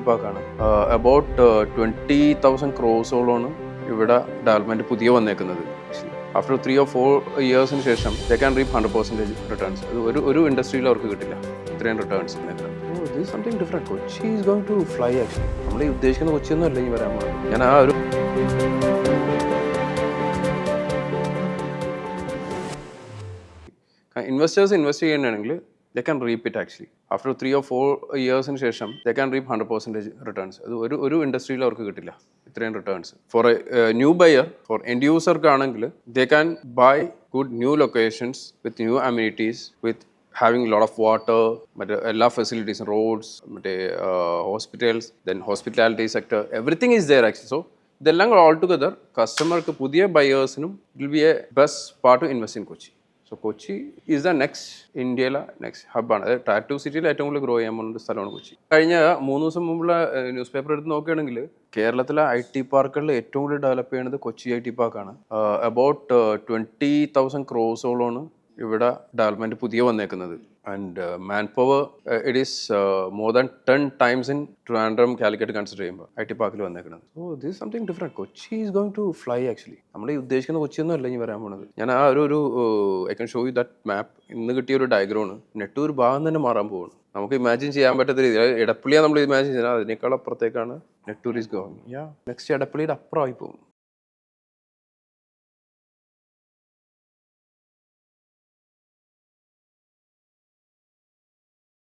പാർക്കാണ്. അബൌട്ട് 20,000 ക്രോസോളാണ് ഇവിടെ ഡെവലപ്മെന്റ് പുതിയ വന്നേക്കുന്നത്. ആഫ്റ്റർ 3 or 4 ഇയേഴ്സിന് ശേഷം ദേ ക്യാൻ റീപ് 100% റിട്ടേൺസ്. അത് ഒരു ഇൻഡസ്ട്രിയിൽ അവർക്ക് കിട്ടില്ല ഇത്രയും returns. This is something different. Kochi is going to fly actually. നമ്മൾ ഈ ഉദ്ദേശിക്കുന്ന കൊച്ചിയൊന്നും അല്ല ഈ വരാൻ പോകുന്നത്. ഞാൻ ആ ഒരു ഇൻവെസ്റ്റേഴ്സ് ഇൻവെസ്റ്റ് ചെയ്യുകയാണെങ്കിൽ they can reap it actually. After 3 or 4 ഇയേഴ്സിന് ശേഷം they can reap 100% റിട്ടേൺസ്. അത് ഒരു ഇൻഡസ്ട്രിയിൽ അവർക്ക് കിട്ടില്ല ഇത്രയും returns. For a new buyer, for end യൂസർക്കാണെങ്കിൽ they can buy good new locations with new amenities, with having a lot of water, മറ്റേ എല്ലാ ഫെസിലിറ്റീസും, റോഡ്സ്, മറ്റേ hospitals, then hospitality sector, everything is there actually. So ഇതെല്ലാം all together കസ്റ്റമർക്ക്, പുതിയ ബയേഴ്സിനും it will be a best part to invest in Kochi. So Kochi is the next ഇന്ത്യയിലെ next ഹബ്ബാണ്. അതായത് ടാറ്റു സിറ്റിയിൽ ഏറ്റവും കൂടുതൽ ഗ്രോ ചെയ്യാൻ പോകുന്ന സ്ഥലമാണ് കൊച്ചി. കഴിഞ്ഞ 3 ദിവസം മുമ്പുള്ള ന്യൂസ് പേപ്പർ എടുത്ത് നോക്കുകയാണെങ്കിൽ കേരളത്തിലെ IT പാർക്കുകളിൽ ഏറ്റവും കൂടുതൽ ഡെവലപ്പ് ചെയ്യുന്നത് കൊച്ചി IT പാർക്കാണ്. അബൌട്ട് 20,000 ക്രോസോളാണ് ഇവിടെ ഡെവലപ്മെന്റ് പുതിയ വന്നേക്കുന്നത്. And man power it is more than 10 times in Trivandrum, Calicut consider ചെയ്യുമ്പോൾ IT പാർക്കിൽ വന്നേക്കുന്നത്. So this is something different. Kochi is going to fly actually. നമ്മൾ ഈ ഉദ്ദേശിക്കുന്ന കൊച്ചിയൊന്നും അല്ല ഇനി വരാൻ പോകുന്നത്. ഞാൻ ആ ഒരു I can show you that map. ഇന്ന് കിട്ടിയ ഒരു ഡയഗ്രാമാണ്. നെട്ടൂർ ഭാഗം തന്നെ മാറാൻ പോകുന്നു. നമുക്ക് ഇമാജിൻ ചെയ്യാൻ പറ്റാത്ത രീതിയിൽ ഇടപ്പള്ളിയാണ് നമ്മൾ ഇമാജിൻ ചെയ്യുന്നത്. അതിനേക്കാൾ അപ്പുറത്തേക്കാണ് നെട്ടൂർ ഈസ് ഗോയിങ്. നെക്സ്റ്റ് ഇടപ്പള്ളിയുടെ അപ്പുറമായി പോകും.